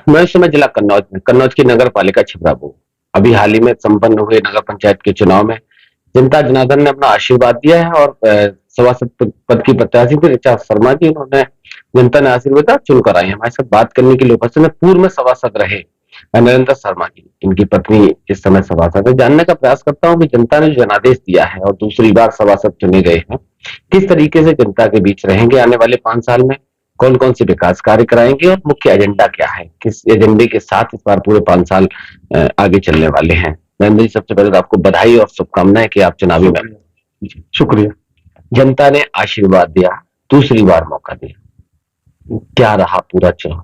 मैं इस समय जिला कन्नौज में, कन्नौज की नगर पालिका छिबरामऊ। अभी हाल ही में संपन्न हुए नगर पंचायत के चुनाव में जनता जनार्दन ने अपना आशीर्वाद दिया है और सभासद पद की प्रत्याशी थी ऋचा शर्मा जी, उन्होंने जनता ने आशीर्वाद चुनकर आई। हमारे साथ बात करने के लिए उपस्थित है पूर्व में सभासद रहे नरेंद्र शर्मा जी, इनकी पत्नी इस समय सभासद है। जानने का प्रयास करता हूँ कि जनता ने जो जनादेश दिया है और दूसरी बार सभासद चुने गए हैं, किस तरीके से जनता के बीच रहेंगे आने वाले 5 साल में, कौन कौन से विकास कार्य कराएंगे और मुख्य एजेंडा क्या है, किस एजेंडे के साथ इस बार पूरे 5 साल आगे चलने वाले हैं। नरेंद्र जी, सबसे पहले तो आपको बधाई और शुभकामनाएं कि आप चुनावी में। शुक्रिया। जनता ने आशीर्वाद दिया, दूसरी बार मौका दिया, क्या रहा पूरा चुनाव?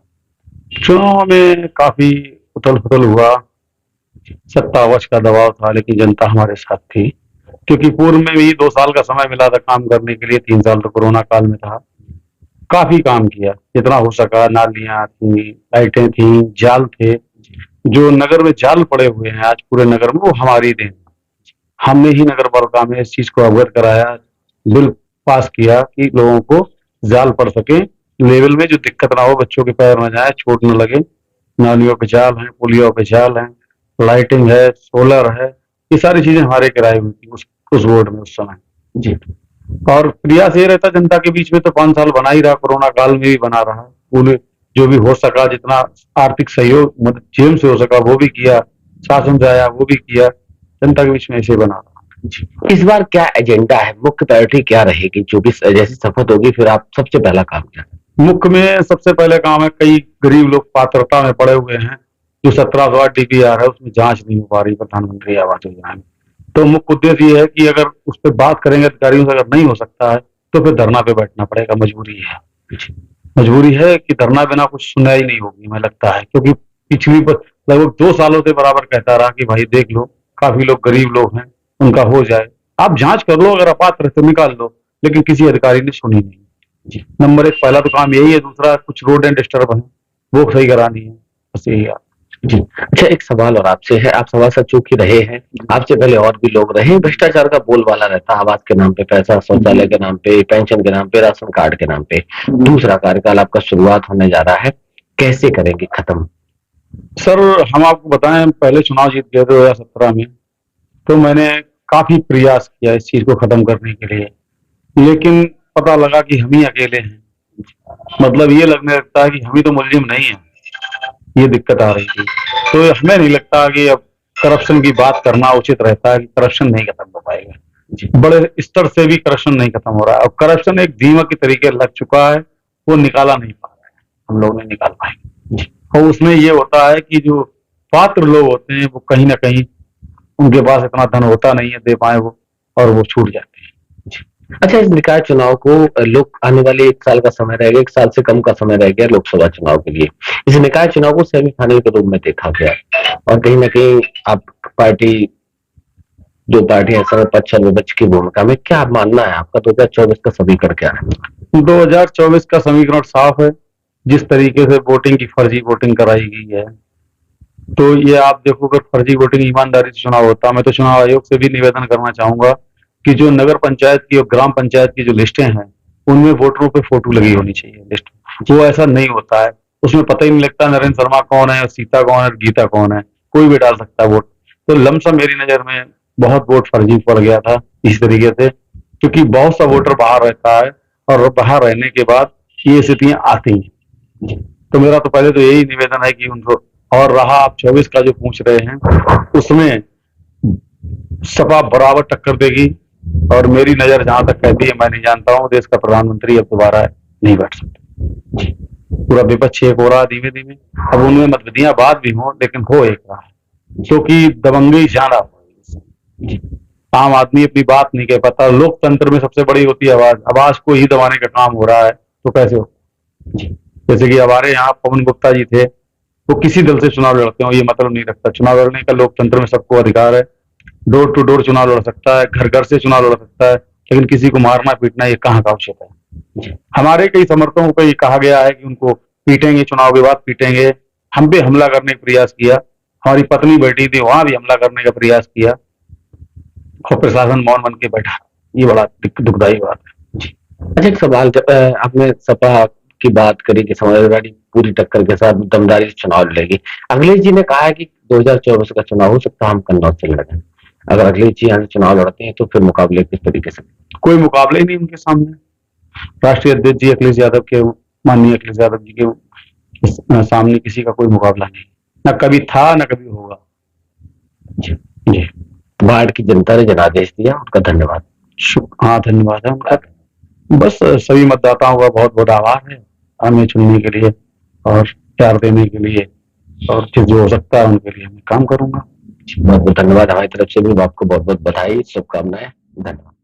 चुनाव में काफी उथल पुथल हुआ, सत्तावश का दबाव था, लेकिन जनता हमारे साथ थी, क्योंकि पूर्व में भी 2 साल का समय मिला था काम करने के लिए। 3 साल तो कोरोना काल में था। काफी काम किया जितना हो सका। नालियां थी, लाइटें थी, जाल थे, जो नगर में जाल पड़े हुए हैं आज पूरे नगर में, वो हमारी देन। हमने ही नगर पालिका में इस चीज को अवगत कराया, बिल पास किया कि लोगों को जाल पड़ सके, लेवल में जो दिक्कत ना हो, बच्चों के पैर न जाए, चोट न लगे। नालियों पे जाल है, पुलियों पे जाल है, लाइटिंग है, सोलर है, ये सारी चीजें हमारे कराई हुई थी उस बोर्ड में उस समय जी। और प्रयास ये रहता जनता के बीच में, तो 5 साल बना ही रहा, कोरोना काल में भी बना रहा। पूरे जो भी हो सका, जितना आर्थिक सहयोग मदद जेल से हो सका वो भी किया, शासन से आया वो भी किया, जनता के बीच में ऐसे बना रहा। इस बार क्या एजेंडा है, मुख्य प्रायोरिटी क्या रहेगी? जो भी जैसी शपथ होगी फिर आप सबसे पहला काम क्या? मुख्य में सबसे पहले काम है, कई गरीब लोग पात्रता में पड़े हुए हैं, जो 1700 डीपीआर है उसमें जांच नहीं हो पा रही प्रधानमंत्री आवास योजना में। तो मुख्य उद्देश्य ये है कि अगर उस पर बात करेंगे अधिकारियों से, अगर नहीं हो सकता है तो फिर धरना पे बैठना पड़ेगा, मजबूरी है। मजबूरी है कि धरना बिना कुछ सुनाई नहीं होगी, हमें लगता है, क्योंकि पिछली लगभग 2 सालों से बराबर कहता रहा कि भाई देख लो, काफी लोग गरीब लोग हैं, उनका हो जाए, आप जांच कर लो, अगर अपात्र तो निकाल लो, लेकिन किसी अधिकारी ने सुनी नहीं जी। नंबर 1 पहला तो काम यही है। दूसरा, कुछ रोड एंड डिस्टर्ब है, वो सही करानी है, बस यही है जी। अच्छा, एक सवाल और आपसे है, आप सभासद चूंकि रहे हैं, आपसे पहले और भी लोग रहे, भ्रष्टाचार का बोलबाला रहता है, आवास के नाम पे पैसा, शौचालय के नाम पे, पेंशन के नाम पे, राशन कार्ड के नाम पे। दूसरा कार्यकाल आपका शुरुआत होने जा रहा है, कैसे करेंगे खत्म? सर, हम आपको बताएं, पहले चुनाव जीत गए थे 2017 में, तो मैंने काफी प्रयास किया इस चीज को खत्म करने के लिए, लेकिन पता लगा कि हम ही अकेले हैं। मतलब ये लगने लगता है कि हम ही तो मुलजिम नहीं है, ये दिक्कत आ रही थी। तो हमें नहीं लगता कि अब करप्शन की बात करना उचित रहता है, कि करप्शन नहीं खत्म हो पाएगा। बड़े स्तर से भी करप्शन नहीं खत्म हो रहा है, और करप्शन एक दीमक के तरीके लग चुका है, वो निकाला नहीं पा रहा है, हम लोग नहीं निकाल पाएंगे। और उसमें ये होता है कि जो पात्र लोग होते हैं, वो कहीं ना कहीं उनके पास इतना धन होता नहीं है दे पाए वो, और वो छूट जाते हैं। अच्छा, इस निकाय चुनाव को लोग आने वाले 1 साल का समय रह गया, 1 साल से कम का समय रह गया लोकसभा चुनाव के लिए, इस निकाय चुनाव को सेमीफाइनल के रूप में देखा गया, और कहीं ना कहीं आप पार्टी, जो पार्टी है, सर्वपक्ष सर्वपक्ष की भूमिका में, क्या मानना है आपका? 2024 का समीकरण क्या है? 2024 का समीकरण साफ है। जिस तरीके से वोटिंग की फर्जी वोटिंग कराई गई है, तो ये आप देखो, अगर फर्जी वोटिंग ईमानदारी से चुनाव होता, मैं तो चुनाव आयोग से भी निवेदन करना चाहूंगा कि जो नगर पंचायत की और ग्राम पंचायत की जो लिस्टें हैं, उनमें वोटरों पे फोटो लगी होनी चाहिए लिस्ट। वो ऐसा नहीं होता है, उसमें पता ही नहीं लगता नरेंद्र शर्मा कौन है, सीता कौन है, गीता कौन है, कोई भी डाल सकता है वोट। तो लमसम मेरी नजर में बहुत वोट फर्जी पड़ गया था इस तरीके से, क्योंकि बहुत सा वोटर बाहर रहता है, और बाहर रहने के बाद ये स्थितियां आती हैं। तो मेरा तो पहले तो यही निवेदन है कि उनको, और रहा आप 24 का जो पूछ रहे हैं, उसमें सपा बराबर टक्कर देगी, और मेरी नजर जहां तक कहती है, मैं नहीं जानता हूं देश का प्रधानमंत्री अब दोबारा नहीं बैठ सकता। पूरा विपक्ष एक हो रहा है धीमे धीमे, अब उनमें मतभेदियां बात भी हो, लेकिन हो एक रहा है, क्योंकि दबंगई ज्यादा हो रही है। आम आदमी अपनी बात नहीं कह पाता। लोकतंत्र में सबसे बड़ी होती है आवाज, आवाज को ही दबाने का काम हो रहा है, तो कैसे हो? जैसे कि हमारे यहाँ पवन गुप्ता जी थे, वो किसी दल से चुनाव लड़ते हो, ये मतलब नहीं रखता। चुनाव लड़ने का लोकतंत्र में सबको अधिकार है, डोर टू डोर चुनाव लड़ सकता है, घर घर से चुनाव लड़ सकता है, लेकिन किसी को मारना पीटना ये कहाँ का उचित है? हमारे कई समर्थकों को ये कहा गया है कि उनको पीटेंगे, चुनाव के बाद पीटेंगे। हम पे हमला करने का प्रयास किया, हमारी पत्नी बैठी थी, वहां भी हमला करने का प्रयास किया, और प्रशासन मौन बन के बैठा। ये बड़ा दुखदायी बात है। अच्छा, एक सवाल, जब आपने सपा की बात करी कि समाजवादी पूरी टक्कर के साथ दमदारी से चुनाव लड़ेगी। अखिलेश जी ने कहा है कि 2024 का चुनाव हो सकता है हम कन्नौज से लड़ें। अगर अखिलेश जी यहाँ से चुनाव लड़ते हैं तो फिर मुकाबले किस तरीके से? कोई मुकाबला ही नहीं उनके सामने। राष्ट्रीय अध्यक्ष जी अखिलेश यादव के, माननीय अखिलेश यादव जी के सामने किसी का कोई मुकाबला नहीं, न कभी था न कभी होगा। जी। जी। बाढ़ की जनता ने जनादेश दिया, उनका धन्यवाद। हाँ, धन्यवाद है उनका। बस सभी मतदाताओं का बहुत बहुत आभार है हमें चुनने के लिए और प्यार देने के लिए, और जो हो सकता है उनके लिए मैं काम करूंगा। बहुत बहुत धन्यवाद। हमारी तरफ से भी आपको बहुत बहुत बधाई, शुभकामनाएं। धन्यवाद।